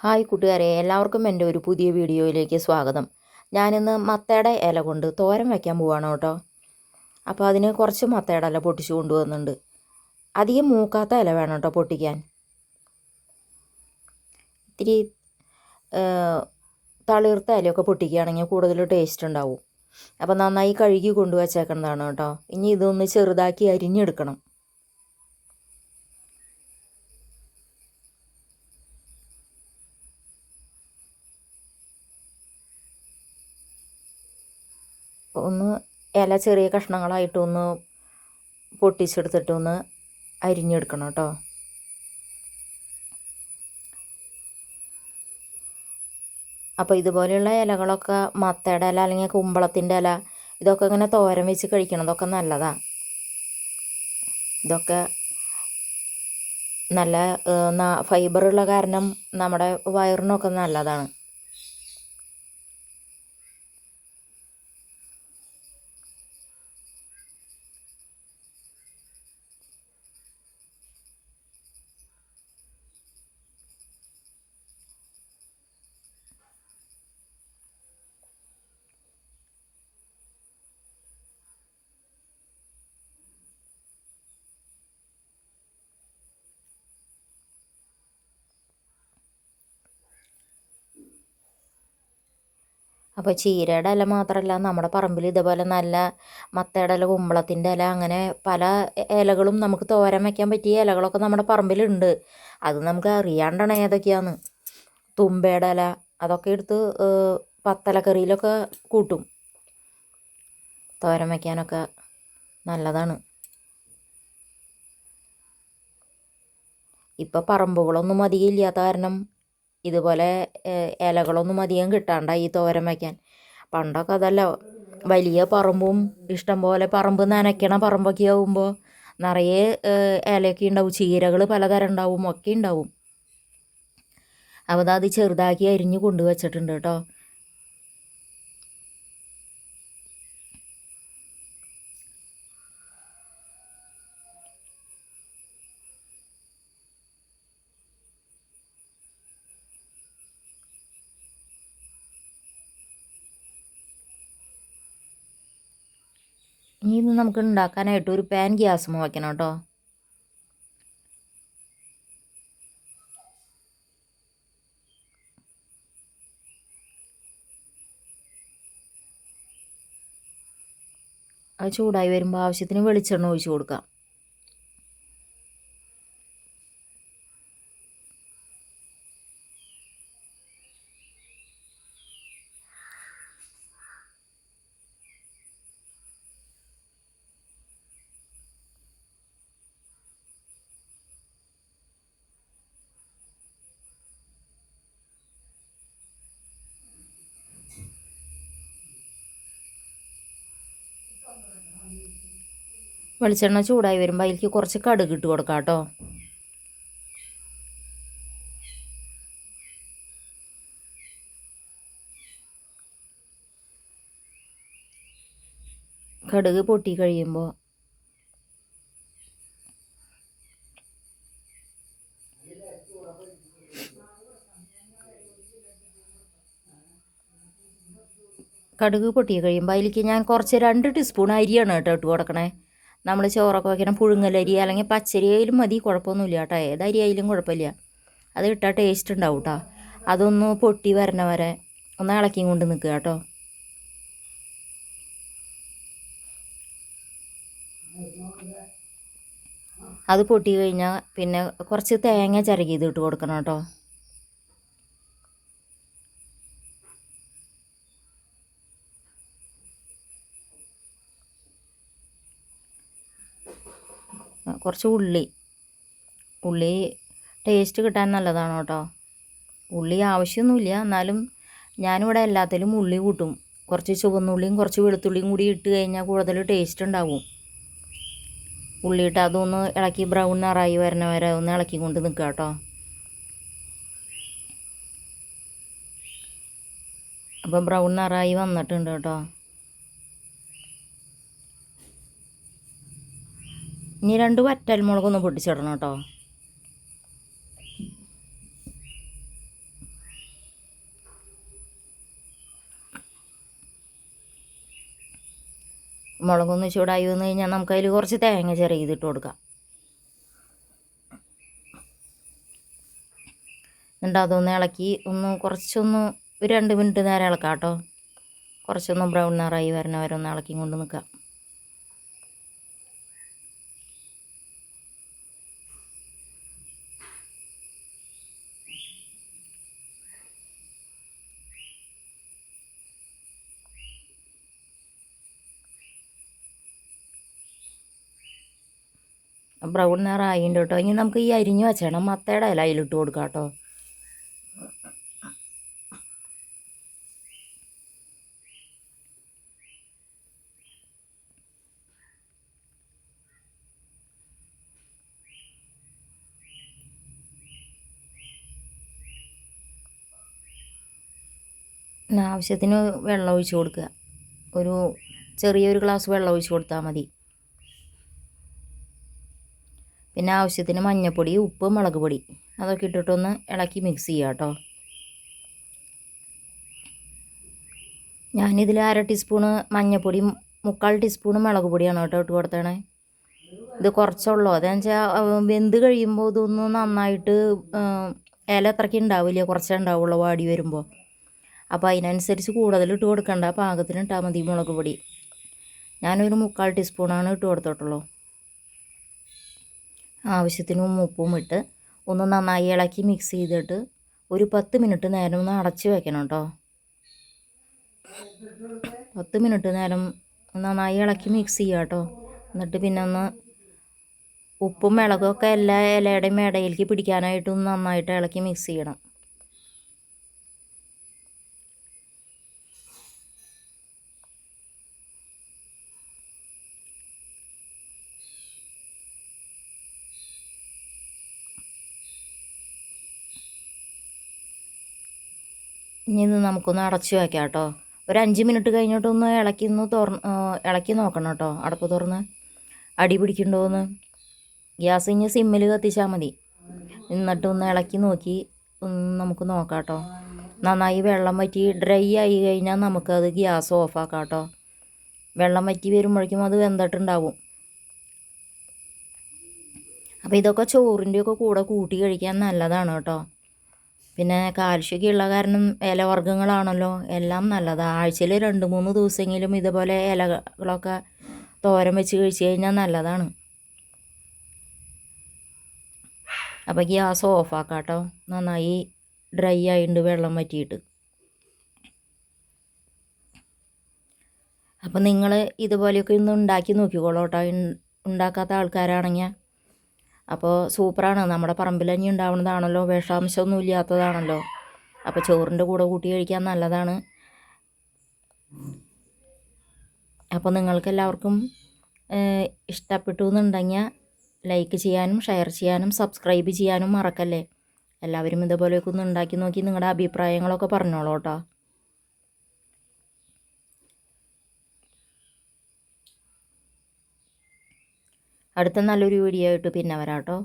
Hi കൂട്ടുകാരെ, എല്ലാവർക്കും എൻ്റെ ഒരു പുതിയ വീഡിയോയിലേക്ക് സ്വാഗതം. ഞാനിന്ന് മത്തയുടെ ഇല കൊണ്ട് തോരൻ വയ്ക്കാൻ പോവാണ് കേട്ടോ. അപ്പോൾ അതിന് കുറച്ച് മത്തയുടെ ഇല പൊട്ടിച്ചു കൊണ്ടുവന്നിട്ടുണ്ട്. അധികം മൂക്കാത്ത ഇല വേണം കേട്ടോ പൊട്ടിക്കാൻ. ഇത്തിരി തളിർത്ത ഇലയൊക്കെ പൊട്ടിക്കുകയാണെങ്കിൽ കൂടുതൽ ടേസ്റ്റ് ഉണ്ടാവും. അപ്പോൾ നന്നായി കഴുകി കൊണ്ടുവച്ചേക്കുന്നതാണ് കേട്ടോ. ഇനി ഇതൊന്ന് ചെറുതാക്കി അരിഞ്ഞെടുക്കണം. ഒന്ന് ഇല ചെറിയ കഷ്ണങ്ങളായിട്ടൊന്ന് പൊട്ടിച്ചെടുത്തിട്ടൊന്ന് അരിഞ്ഞെടുക്കണം കേട്ടോ. അപ്പോൾ ഇതുപോലെയുള്ള ഇലകളൊക്കെ മത്തയുടെ ഇല അല്ലെങ്കിൽ കുമ്പളത്തിൻ്റെ ഇല ഇതൊക്കെ ഇങ്ങനെ തോരൻ വെച്ച് കഴിക്കണതൊക്കെ നല്ലതാണ്. ഇതൊക്കെ നല്ല ഫൈബറുള്ള കാരണം നമ്മുടെ വയറിനൊക്കെ നല്ലതാണ്. അപ്പോൾ ചീരയുടെ ഇല മാത്രമല്ല, നമ്മുടെ പറമ്പിൽ ഇതേപോലെ നല്ല മത്തയുടെ ഇല, കുമ്പളത്തിൻ്റെ ഇല, അങ്ങനെ പല ഇലകളും നമുക്ക് തോരൻ വയ്ക്കാൻ പറ്റിയ ഇലകളൊക്കെ നമ്മുടെ പറമ്പിലുണ്ട്. അത് നമുക്ക് അറിയാണ്ടാണ് ഏതൊക്കെയാണ്. തുമ്പയുടെ ഇല അതൊക്കെ എടുത്ത് പത്തലക്കറിയിലൊക്കെ കൂട്ടും. തോരൻ വയ്ക്കാനൊക്കെ നല്ലതാണ്. ഇപ്പോൾ പറമ്പുകളൊന്നും അധികം ഇല്ലാത്ത കാരണം ഇതുപോലെ ഇലകളൊന്നും അധികം കിട്ടാണ്ടായി തോരൻ വയ്ക്കാൻ. പണ്ടൊക്കെ അതല്ല, വലിയ പറമ്പും ഇഷ്ടംപോലെ പറമ്പ് നനയ്ക്കണ പറമ്പൊക്കെ ആകുമ്പോൾ നിറയെ ഇലയൊക്കെ ഉണ്ടാവും. ചീരകൾ പലതരം ഉണ്ടാവും, ഒക്കെ ഉണ്ടാവും. അപ്പോൾ അത് ചെറുതാക്കി അരിഞ്ഞ് കൊണ്ടുവച്ചിട്ടുണ്ട് കേട്ടോ. ഇനി ഇത് നമുക്ക് ഉണ്ടാക്കാനായിട്ട് ഒരു പാൻ ഗ്യാസുമ്മ വയ്ക്കണം കേട്ടോ. അത് ചൂടായി വരുമ്പോൾ ആവശ്യത്തിന് വെളിച്ചെണ്ണ ഒഴിച്ച് കൊടുക്കാം. വെളിച്ചെണ്ണ ചൂടായി വരുമ്പോൾ അതിലേക്ക് കുറച്ച് കടുക് ഇട്ട് കൊടുക്കാം കേട്ടോ. കടുക് പൊട്ടി കഴിയുമ്പോൾ അതിലേക്ക് ഞാൻ കുറച്ച് 2 ടീസ്പൂൺ അരിയാണ് കേട്ടോ ഇട്ട് കൊടുക്കണേ. നമ്മൾ ചോറൊക്കെ വയ്ക്കണ പുഴുങ്ങലരി അല്ലെങ്കിൽ പച്ചരി ആയാലും മതി, കുഴപ്പമൊന്നുമില്ല കേട്ടോ. ഏതരി ആയാലും കുഴപ്പമില്ല, അത് ഇട്ടാൽ ടേസ്റ്റ് ഉണ്ടാവും കേട്ടോ. അതൊന്ന് പൊട്ടി വരണ വരെ ഒന്ന് ഇളക്കിയും കൊണ്ട് നിൽക്കുക കേട്ടോ. അത് പൊട്ടി കഴിഞ്ഞാൽ പിന്നെ കുറച്ച് തേങ്ങ ചിരകിയത് ഇട്ട് കൊടുക്കണം കേട്ടോ. കുറച്ച് ഉള്ളി ടേസ്റ്റ് കിട്ടാൻ നല്ലതാണ് കേട്ടോ. ഉള്ളി ആവശ്യമൊന്നുമില്ല, എന്നാലും ഞാനിവിടെ എല്ലാത്തിലും ഉള്ളി കൂട്ടും. കുറച്ച് ചുവന്നുള്ളിയും കുറച്ച് വെളുത്തുള്ളിയും കൂടി ഇട്ട് കഴിഞ്ഞാൽ കൂടുതൽ ടേസ്റ്റ് ഉണ്ടാവും. ഉള്ളിയിട്ട് അതൊന്ന് ഇളക്കി ബ്രൗൺ നിറായി വരണ വരെ ഒന്ന് ഇളക്കി കൊണ്ട് നിൽക്കുക കേട്ടോ. അപ്പോൾ ബ്രൗൺ നിറായി വന്നിട്ടുണ്ട് കേട്ടോ. ഇനി 2 വറ്റൽമുളകൊന്ന് പൊട്ടിച്ചിടണം കേട്ടോ. മുളകൊന്ന് ചൂടായി വന്നു കഴിഞ്ഞാൽ നമുക്കതിൽ കുറച്ച് തേങ്ങ ചിരകിയിട്ട് കൊടുക്കാം. എന്നിട്ട് അതൊന്ന് ഇളക്കി കുറച്ചൊന്ന് ഒരു 2 മിനിറ്റ് നേരം ഇളക്കാം കേട്ടോ. കുറച്ചൊന്ന് ബ്രൗൺ നിറായി വരണ വരെ ഒന്ന് ഇളക്കി കൊണ്ട് നിൽക്കാം. ബ്രൗൺ നിറായിട്ടുണ്ട് കേട്ടോ. ഇനി നമുക്ക് ഈ അരിഞ്ഞ് വെച്ചേണം മത്തയുടെ ഇല അതിലിട്ട് കൊടുക്കാം കേട്ടോ. ആവശ്യത്തിന് വെള്ളം ഒഴിച്ച് കൊടുക്കുക. ഒരു ചെറിയൊരു ഗ്ലാസ് വെള്ളം ഒഴിച്ച് കൊടുത്താൽ മതി. പിന്നെ ആവശ്യത്തിന് മഞ്ഞൾപ്പൊടി, ഉപ്പ്, മുളക് പൊടി അതൊക്കെ ഇട്ടിട്ടൊന്ന് ഇളക്കി മിക്സ് ചെയ്യുക കേട്ടോ. ഞാനിതിൽ 1/2 ടീസ്പൂണ് മഞ്ഞൾപ്പൊടി, 3/4 ടീസ്പൂണ് മുളക് പൊടിയാണ് കേട്ടോ ഇട്ട് കൊടുത്തണേ. ഇത് കുറച്ചുള്ളൂ. അതെന്ന് വെച്ചാൽ വെന്ത് കഴിയുമ്പോൾ ഇതൊന്ന് നന്നായിട്ട് ഇല അത്രയ്ക്ക് ഉണ്ടാവില്ല, കുറച്ചേ ഉണ്ടാവുള്ളൂ വാടി വരുമ്പോൾ. അപ്പോൾ അതിനനുസരിച്ച് കൂടുതൽ ഇട്ട് കൊടുക്കണ്ട, പാകത്തിന് ഇട്ടാൽ മതി മുളക് പൊടി. ഞാനൊരു 3/4 ടീസ്പൂണാണ് ഇട്ട് കൊടുത്തിട്ടുള്ളൂ. ആവശ്യത്തിന് ഉപ്പും ഇട്ട് ഒന്ന് നന്നായി ഇളക്കി മിക്സ് ചെയ്തിട്ട് ഒരു 10 മിനിറ്റ് നേരം ഒന്ന് അടച്ച് വെക്കണം കേട്ടോ. 10 മിനിറ്റ് നേരം നന്നായി ഇളക്കി മിക്സ് ചെയ്യുക കേട്ടോ. എന്നിട്ട് പിന്നെ ഒന്ന് ഉപ്പും മുളകൊക്കെ എല്ലാ ഇലയുടെയും ഇടയിലേക്ക് പിടിക്കാനായിട്ടൊന്ന് നന്നായിട്ട് ഇളക്കി മിക്സ് ചെയ്യണം. ഇനി ഇത് നമുക്കൊന്ന് അടച്ച് വയ്ക്കാം കേട്ടോ. ഒരു 5 മിനിറ്റ് കഴിഞ്ഞിട്ടൊന്ന് ഇളക്കി നോക്കണം കേട്ടോ. അടപ്പ് തുറന്ന് അടി പിടിക്കണ്ടോന്ന്. ഗ്യാസ് ഇനി സിമ്മിൽ കത്തിച്ചാൽ മതി. എന്നിട്ടൊന്ന് ഇളക്കി നോക്കി നമുക്ക് നോക്കാം കേട്ടോ. നന്നായി വെള്ളം വറ്റി ഡ്രൈ ആയി കഴിഞ്ഞാൽ നമുക്കത് ഗ്യാസ് ഓഫാക്കാം കേട്ടോ. വെള്ളം വറ്റി വരുമ്പോഴേക്കും അത് വെന്തിട്ടുണ്ടാവും. അപ്പോൾ ഇതൊക്കെ ചോറിൻ്റെയൊക്കെ കൂടെ കൂട്ടി കഴിക്കാൻ നല്ലതാണ് കേട്ടോ. പിന്നെ കാൽഷ്യമൊക്കെ ഉള്ള കാരണം ഇലവർഗ്ഗങ്ങളാണല്ലോ എല്ലാം നല്ലതാണ്. ആഴ്ചയിൽ 2-3 ദിവസമെങ്കിലും ഇതുപോലെ ഇലകളൊക്കെ തോരൻ വെച്ച് കഴിച്ച് കഴിഞ്ഞാൽ നല്ലതാണ്. അപ്പോൾ ഗ്യാസ് ഓഫാക്കാം കേട്ടോ. നന്നായി ഡ്രൈ ആയിട്ടുണ്ട് വെള്ളം വറ്റിയിട്ട്. അപ്പോൾ നിങ്ങൾ ഇതുപോലെയൊക്കെ ഒന്ന് ഉണ്ടാക്കി നോക്കിക്കോളൂ കേട്ടോ, ഉണ്ടാക്കാത്ത ആൾക്കാരാണെങ്കിൽ. അപ്പോൾ സൂപ്പറാണ്. നമ്മുടെ പറമ്പിൽ തന്നെ ഉണ്ടാവുന്നതാണല്ലോ, വിഷാംശമൊന്നും ഇല്ലാത്തതാണല്ലോ. അപ്പോൾ ചോറിൻ്റെ കൂടെ കൂട്ടി കഴിക്കാൻ നല്ലതാണ്. അപ്പോൾ നിങ്ങൾക്കെല്ലാവർക്കും ഇഷ്ടപ്പെട്ടു എന്നുണ്ടെങ്കിൽ ലൈക്ക് ചെയ്യാനും ഷെയർ ചെയ്യാനും സബ്സ്ക്രൈബ് ചെയ്യാനും മറക്കല്ലേ. എല്ലാവരും ഇതുപോലെയൊക്കെ ഒന്ന് ഉണ്ടാക്കി നോക്കി നിങ്ങളുടെ അഭിപ്രായങ്ങളൊക്കെ പറഞ്ഞോളൂ കേട്ടോ. അടുത്ത നല്ലൊരു വീഡിയോ ആയിട്ട് പിന്നെ വരാം കേട്ടോ.